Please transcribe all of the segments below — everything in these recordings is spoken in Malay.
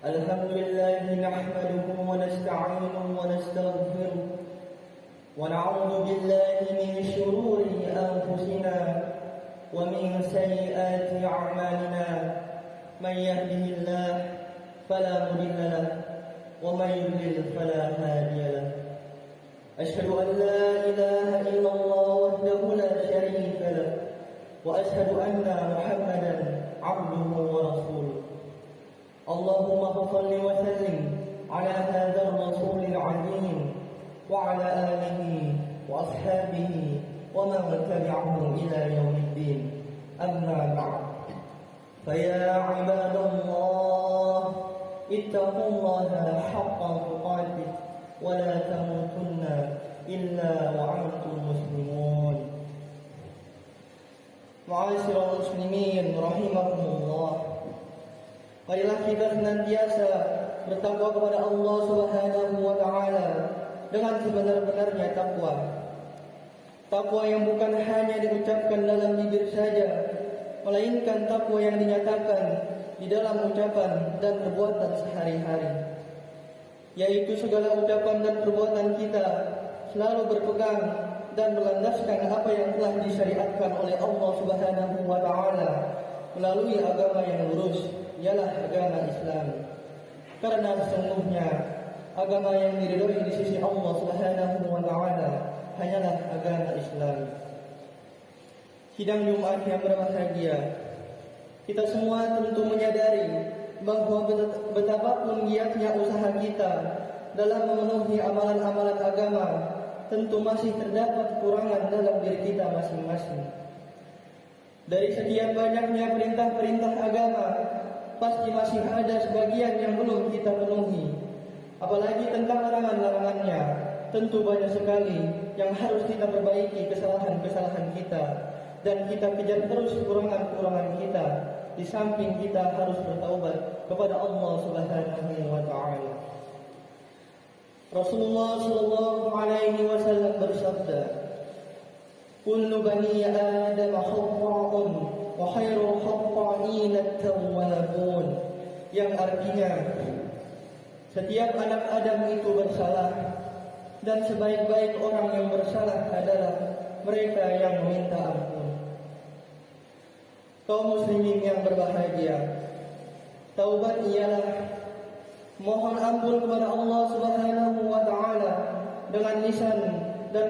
الحمد لله نحمده ونستعينه ونستغفره ونعوذ بالله من شرور أنفسنا ومن سيئات أعمالنا من يهده الله فلا مضل له ومن يضلل فلا هادي له أشهد أن لا إله إلا الله وحده لا شريك له وأشهد أن محمدا عبده ورسوله اللهم صل وسلم على هذا الرسول العظيم وعلى آله وأصحابه ومن تبعه إلى يوم الدين أما بعد فيا عباد الله اتقوا الله حق تقاته ولا تموتن إلا وأنتم مسلمون Ma'asyiral muslimin rahimakumullah. Marilah kita senantiasa bertakwa kepada Allah Subhanahu wa taala dengan sebenar-benarnya takwa. Takwa yang bukan hanya diucapkan dalam bibir saja, melainkan takwa yang dinyatakan di dalam ucapan dan perbuatan sehari-hari. Yaitu segala ucapan dan perbuatan kita selalu berpegang dan berlandaskan apa yang telah disyariatkan oleh Allah Subhanahu wa taala melalui agama yang lurus, ialah agama Islam. Karena sesungguhnya agama yang diridhoi di sisi Allah Subhanahu wa taala hanyalah agama Islam. Sidang Jumat yang berbahagia, kita semua tentu menyadari bahwa betapapun giatnya usaha kita dalam memenuhi amalan-amalan agama, tentu masih terdapat kekurangan dalam diri kita masing-masing. Dari sekian banyaknya perintah-perintah agama, pasti masih ada sebagian yang belum kita penuhi. Apalagi tentang larangan-larangannya, tentu banyak sekali yang harus kita perbaiki kesalahan-kesalahan kita, dan kita kejar terus kekurangan-kekurangan kita, di samping kita harus bertaubat kepada Allah Subhanahu wa taala. Rasulullah sallallahu alaihi wasallam bersabda, "Kullu bani Adam khata'un wa khairul khata'in at-tawwabun." Yang artinya, setiap anak Adam itu bersalah, dan sebaik-baik orang yang bersalah adalah mereka yang meminta ampun. Kaum muslimin yang berbahagia, taubat ialah mohon ampun kepada Allah Subhanahu wa taala dengan lisan dan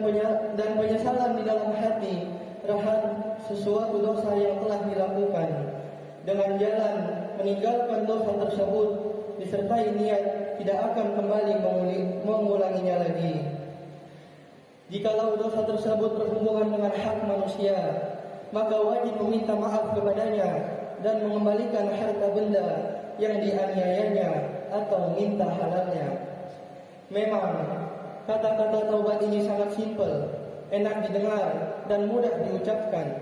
penyesalan di dalam hati terhadap sesuatu dosa yang telah dilakukan, dengan jalan meninggalkan dosa tersebut disertai niat tidak akan kembali mengulanginya lagi. Jikalau dosa tersebut berhubungan dengan hak manusia, maka wajib meminta maaf kepadanya dan mengembalikan harta benda yang dianiayanya atau minta halalnya. Memang kata-kata taubat ini sangat simpel, enak didengar dan mudah diucapkan.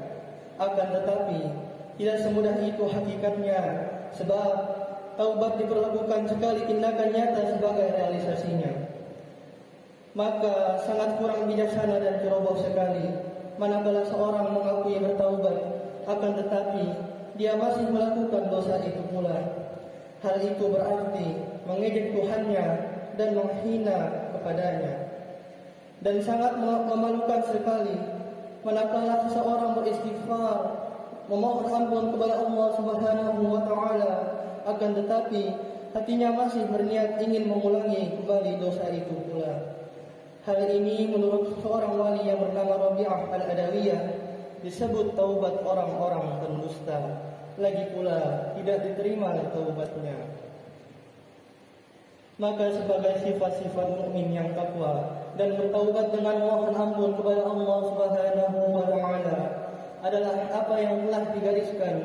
Akan tetapi tidak semudah itu hakikatnya, sebab taubat diperlukan sekali tindakan nyata sebagai realisasinya. Maka sangat kurang bijaksana dan ceroboh sekali manakala seorang mengakui bertaubat, akan tetapi dia masih melakukan dosa itu pula. Hal itu berarti mengejek Tuhannya dan menghina kepadanya. Dan sangat memalukan sekali manakala seseorang beristighfar, memohon ampun kepada Allah Subhanahu wa taala, akan tetapi hatinya masih berniat ingin mengulangi kembali dosa itu pula. Hal ini menurut seorang wali yang bernama Rabi'ah Al-Adawiyah disebut taubat orang-orang pendusta. Lagi pula tidak diterima taubatnya. Maka sebagai sifat-sifat mukmin yang takwa dan bertaubat dengan mohon ampun kepada Allah Subhanahu wa taala adalah apa yang telah digariskan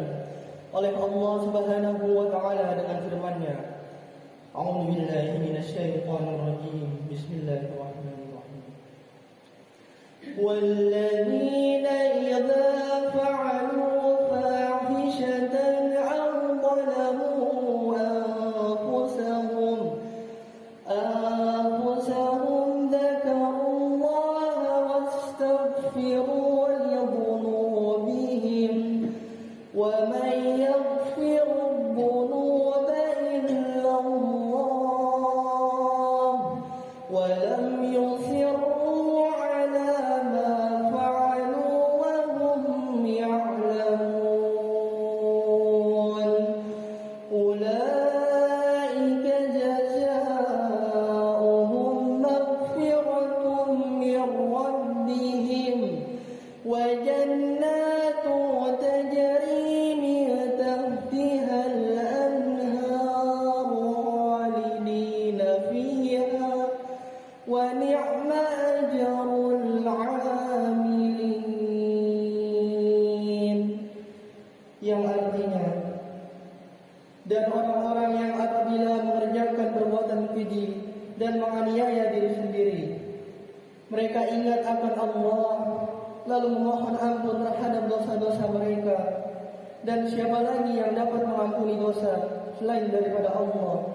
oleh Allah Subhanahu wa taala dengan firman-Nya. A'udzu billahi minasyaitonir rajim. Bismillahirrahmanirrahim. Walladzina idza fa'alu fahishatan 'aw zalamu anfusahum dzakarullaha wastaghfiru li dhunubihim wa man yaghfiru dhunuba illa أولئك جزاؤهم مغفرة من ربهم وجنات تجري من تحتها الأنهار خالدين فيها ونعم أجر العاملين. Yang artinya, dan orang-orang yang apabila mengerjakan perbuatan keji dan menganiaya diri sendiri, mereka ingat akan Allah, lalu memohon ampun terhadap dosa-dosa mereka. Dan siapa lagi yang dapat mengampuni dosa selain daripada Allah?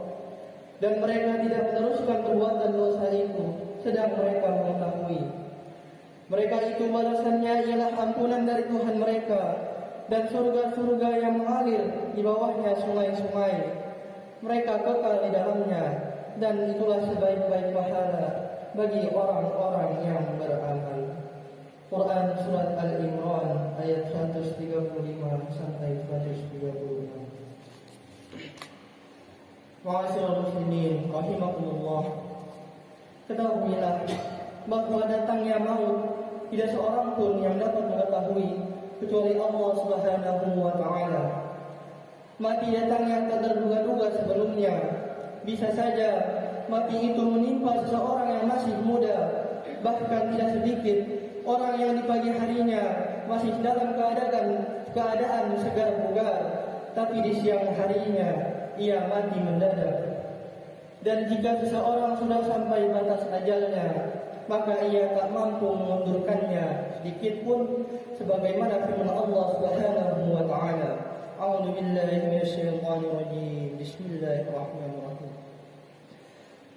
Dan mereka tidak meneruskan perbuatan dosa itu, sedang mereka mengetahui. Mereka itu balasannya ialah ampunan dari Tuhan mereka, dan surga-surga yang mengalir di bawahnya sungai-sungai. Mereka kekal di dalamnya, dan itulah sebaik-baik pahala bagi orang-orang yang beramal. Quran Surat Al-Imran ayat 135 sampai 136. Ma'asyiral muslimin rahimakumullah. Ketahuilah bahwa datangnya maut tidak seorang pun yang dapat mengetahui kecuali Allah Subhanahu wa taala. Mati datangnya tak terduga-duga sebelumnya. Bisa saja mati itu menimpa seseorang yang masih muda, bahkan tidak sedikit orang yang di pagi harinya masih dalam keadaan segar bugar, tapi di siang harinya ia mati mendadak. Dan jika seseorang sudah sampai batas ajalnya, maka ia tak mampu mengundurkannya sedikit pun, sebagaimana firman Allah Subhanahu wa taala. A'udzu billahi minasyaitonir rajim. Bismillahirrahmanirrahim.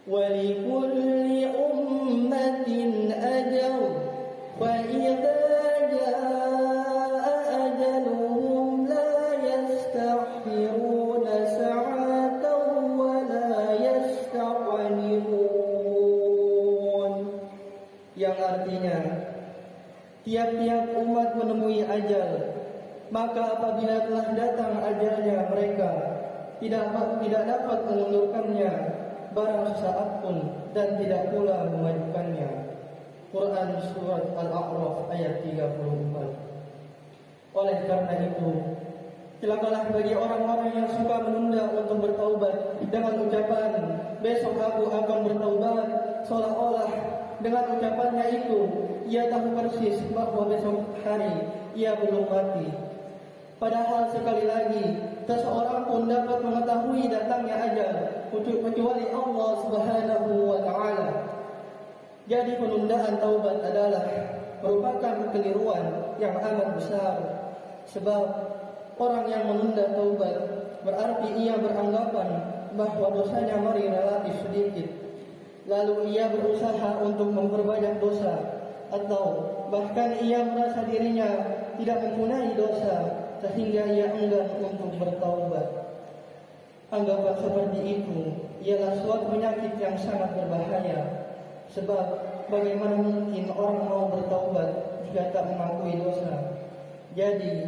Wa likulli ummatin ajal wa idza jaa ajaluhum la yastakhiruna sa'atan wa la yastaqdimun. Yang artinya, tiap-tiap umat menemui ajal, maka apabila telah datang ajalnya mereka tidak dapat mengundurkannya barang sesaat pun, dan tidak pula memajukannya. Quran Surat Al-A'raf ayat 34. Oleh karena itu, celakalah bagi orang-orang yang suka menunda untuk bertaubat dengan ucapan besok aku akan bertaubat, seolah-olah dengan ucapannya itu ia tahu persis bahwa besok hari ia belum mati. Padahal sekali lagi, seseorang pun dapat mengetahui datangnya ajal kecuali Allah Subhanahu wa taala. Jadi penundaan taubat adalah merupakan kekeliruan yang amat besar. Sebab orang yang menunda taubat berarti ia beranggapan bahwa dosanya masih relatif sedikit, lalu ia berusaha untuk memperbanyak dosa, atau bahkan ia merasa dirinya tidak mempunyai dosa sehingga ia enggan untuk bertaubat. Anggapan seperti itu ialah suatu penyakit yang sangat berbahaya. Sebab bagaimana mungkin orang mau bertaubat jika tak mengakui dosa? Jadi,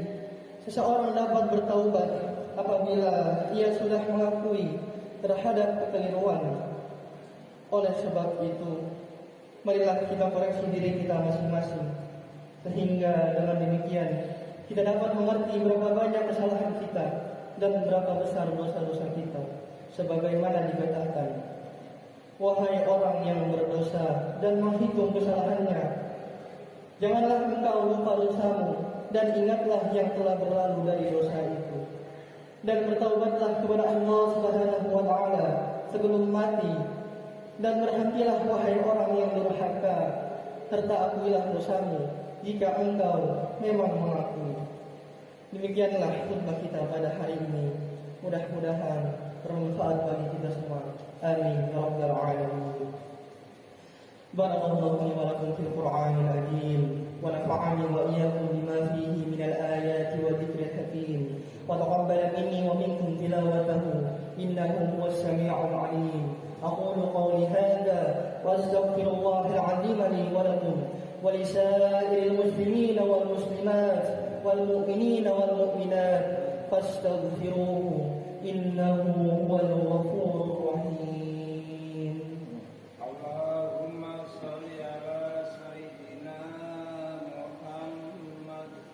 seseorang dapat bertaubat apabila ia sudah mengakui terhadap kekeliruan. Oleh sebab itu, marilah kita koreksi diri kita masing-masing, sehingga dengan demikian kita dapat mengerti berapa banyak kesalahan kita dan berapa besar dosa-dosa kita. Sebagaimana dikatakan, wahai orang yang berdosa dan menghitung kesalahannya, janganlah engkau lupa dosamu, dan ingatlah yang telah berlalu dari dosa itu, dan bertaubatlah kepada Allah Subhanahu wa taala sebelum mati, dan berhentilah wahai orang yang durhaka, serta akuilah dosamu jika engkau memang mengakui. Demikianlah khutbah kita pada hari ini. Mudah-mudahan bermanfaat bagi kita semua. Amin ya rabbal alamin. Barakallahu li wa lakum fil Qur'anil azim wa nafa'ani wa iyyakum bima fihi minal ayati wa dzikril hakim wa taqabbala minni wa minkum tilawatahu innahu huwas sami'ul 'alim. Aqulu qawli hadha wa astaghfirullahal 'azim li wa lakum wa li sa'iril muslimin wal muslimat wal mu'minina wal mu'minat fastaghfiruhu innahu huwal ghafurur rahim.